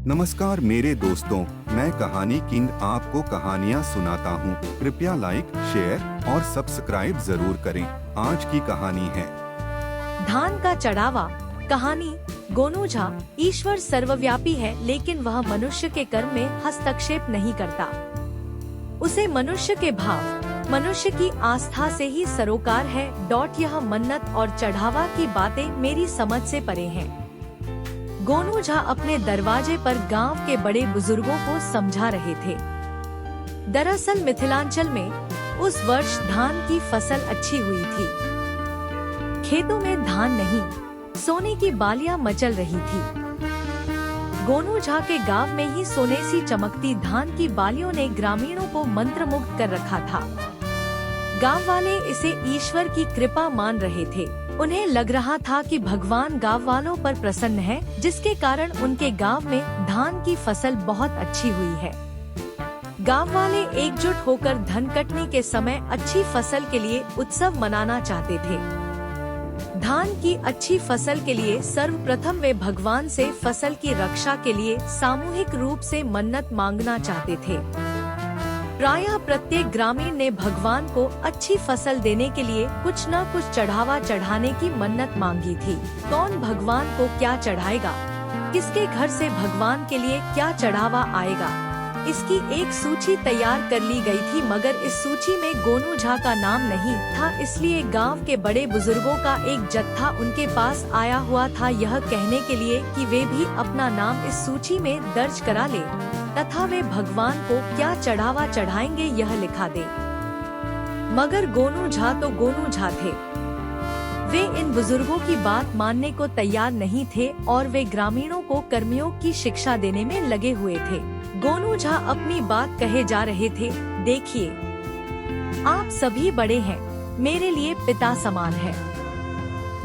नमस्कार मेरे दोस्तों, मैं कहानी किंग आपको कहानियाँ सुनाता हूँ। कृपया लाइक, शेयर और सब्सक्राइब जरूर करें। आज की कहानी है धान का चढ़ावा। कहानी। गोनू झा। ईश्वर सर्वव्यापी है, लेकिन वह मनुष्य के कर्म में हस्तक्षेप नहीं करता। उसे मनुष्य के भाव, मनुष्य की आस्था से ही सरोकार है। यह मन्नत और चढ़ावा की बातें मेरी समझ से परे हैं। गोनू झा अपने दरवाजे पर गांव के बड़े बुजुर्गों को समझा रहे थे। दरअसल मिथिलांचल में उस वर्ष धान की फसल अच्छी हुई थी। खेतों में धान नहीं, सोने की बालियां मचल रही थी। गोनू झा के गांव में ही सोने सी चमकती धान की बालियों ने ग्रामीणों को मंत्रमुग्ध कर रखा था। गांव वाले इसे ईश्वर की कृपा मान रहे थे। उन्हें लग रहा था कि भगवान गांव वालों पर प्रसन्न है, जिसके कारण उनके गांव में धान की फसल बहुत अच्छी हुई है। गांव वाले एकजुट होकर धन कटनी के समय अच्छी फसल के लिए उत्सव मनाना चाहते थे। धान की अच्छी फसल के लिए सर्वप्रथम वे भगवान से फसल की रक्षा के लिए सामूहिक रूप से मन्नत मांगना चाहते थे। प्रायः प्रत्येक ग्रामीण ने भगवान को अच्छी फसल देने के लिए कुछ न कुछ चढ़ावा चढ़ाने की मन्नत मांगी थी। कौन भगवान को क्या चढ़ाएगा, किसके घर से भगवान के लिए क्या चढ़ावा आएगा, इसकी एक सूची तैयार कर ली गई थी, मगर इस सूची में गोनू झा का नाम नहीं था। इसलिए गांव के बड़े बुजुर्गों का एक जत्था उनके पास आया हुआ था, यह कहने के लिए कि वे भी अपना नाम इस सूची में दर्ज करा ले तथा वे भगवान को क्या चढ़ावा चढ़ाएंगे यह लिखा दे। मगर गोनू झा तो गोनू झा थे। वे इन बुजुर्गों की बात मानने को तैयार नहीं थे और वे ग्रामीणों को कर्मयोग की शिक्षा देने में लगे हुए थे। गोनू झा अपनी बात कहे जा रहे थे। देखिए, आप सभी बड़े हैं, मेरे लिए पिता समान है।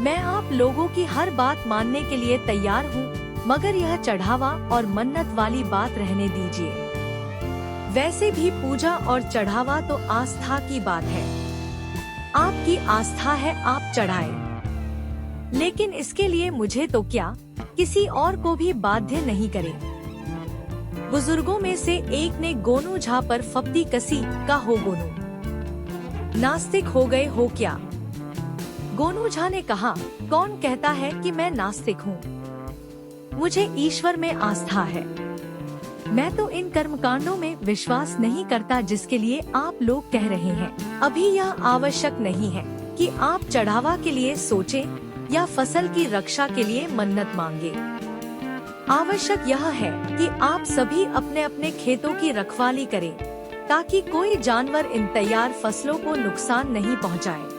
मैं आप लोगों की हर बात मानने के लिए तैयार हूँ, मगर यह चढ़ावा और मन्नत वाली बात रहने दीजिए। वैसे भी पूजा और चढ़ावा तो आस्था की बात है। आपकी आस्था है, आप चढ़ाए, लेकिन इसके लिए मुझे तो क्या, किसी और को भी बाध्य नहीं करें। बुजुर्गों में से एक ने गोनू झा पर फप्ती कसी, का हो गोनू, नास्तिक हो गए हो क्या? गोनू झा ने कहा, कौन कहता है कि मैं नास्तिक हूँ? मुझे ईश्वर में आस्था है। मैं तो इन कर्मकांडों में विश्वास नहीं करता जिसके लिए आप लोग कह रहे हैं। अभी यह आवश्यक नहीं है कि आप चढ़ावा के लिए सोचें या फसल की रक्षा के लिए मन्नत मांगे। आवश्यक यह है कि आप सभी अपने अपने खेतों की रखवाली करें, ताकि कोई जानवर इन तैयार फसलों को नुकसान नहीं पहुंचाए।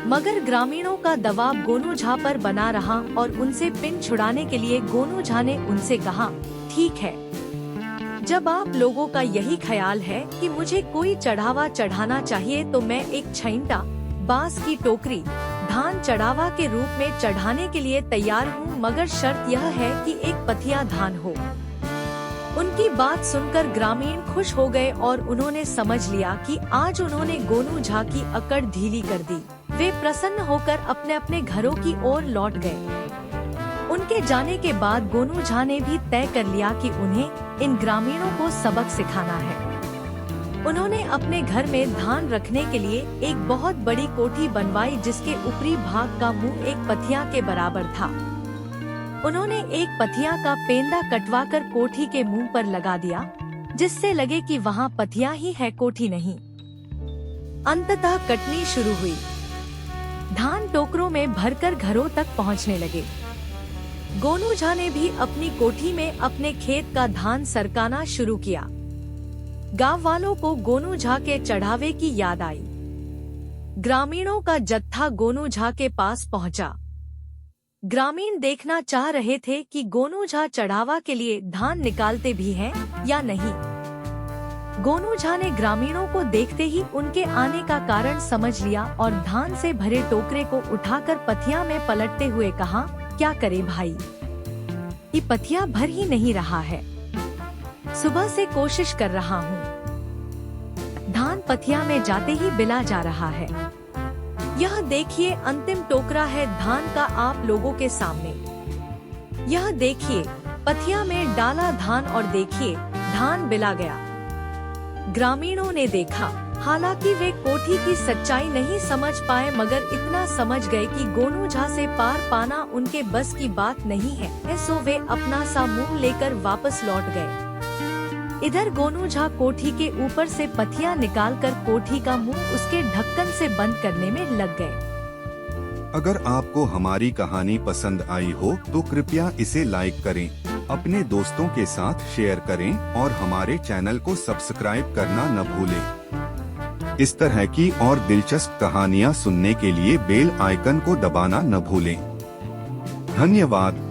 मगर ग्रामीणों का दबाव गोनू झा पर बना रहा और उनसे पिन छुड़ाने के लिए गोनू झा ने उनसे कहा, ठीक है, जब आप लोगों का यही ख्याल है कि मुझे कोई चढ़ावा चढ़ाना चाहिए तो मैं एक छईंटा, बांस की टोकरी धान चढ़ावा के रूप में चढ़ाने के लिए तैयार हूँ, मगर शर्त यह है कि एक पथिया धान हो। उनकी बात सुनकर ग्रामीण खुश हो गए और उन्होंने समझ लिया कि आज उन्होंने गोनू झा की अकड़ ढीली कर दी। वे प्रसन्न होकर अपने अपने घरों की ओर लौट गए। उनके जाने के बाद गोनू झा ने भी तय कर लिया कि उन्हें इन ग्रामीणों को सबक सिखाना है। उन्होंने अपने घर में धान रखने के लिए एक बहुत बड़ी कोठी बनवाई, जिसके ऊपरी भाग का मुंह एक पथिया के बराबर था। उन्होंने एक पथिया का पेंदा कटवाकर कोठी के मुंह पर लगा दिया, जिससे लगे कि वहाँ पथिया ही है, कोठी नहीं। अंततः कटनी शुरू हुई। धान टोकरों में भरकर घरों तक पहुँचने लगे। गोनू झा ने भी अपनी कोठी में अपने खेत का धान सरकाना शुरू किया। गांव वालों को गोनू झा के चढ़ावे की याद आई। ग्रामीणों का जत्था गोनू झा के पास पहुंचा। ग्रामीण देखना चाह रहे थे कि गोनू झा चढ़ावा के लिए धान निकालते भी हैं या नहीं। गोनू झा ने ग्रामीणों को देखते ही उनके आने का कारण समझ लिया और धान से भरे टोकरे को उठाकर पथिया में पलटते हुए कहा, क्या करे भाई, ये पथिया भर ही नहीं रहा है। सुबह से कोशिश कर रहा हूँ, धान पथिया में जाते ही बिला जा रहा है। यह देखिए, अंतिम टोकरा है धान का आप लोगों के सामने। यह देखिए, पथिया में डाला धान और देखिए धान बिला गया। ग्रामीणों ने देखा, हालांकि वे कोठी की सच्चाई नहीं समझ पाए, मगर इतना समझ गए कि गोनू झा से पार पाना उनके बस की बात नहीं है, सो वे अपना सा मुंह लेकर वापस लौट गए। इधर गोनू झा कोठी के ऊपर से पथिया निकालकर कोठी का मुंह उसके ढक्कन से बंद करने में लग गए। अगर आपको हमारी कहानी पसंद आई हो तो कृपया इसे लाइक करें, अपने दोस्तों के साथ शेयर करें और हमारे चैनल को सब्सक्राइब करना न भूलें। इस तरह की और दिलचस्प कहानियाँ सुनने के लिए बेल आइकन को दबाना न भूलें। धन्यवाद।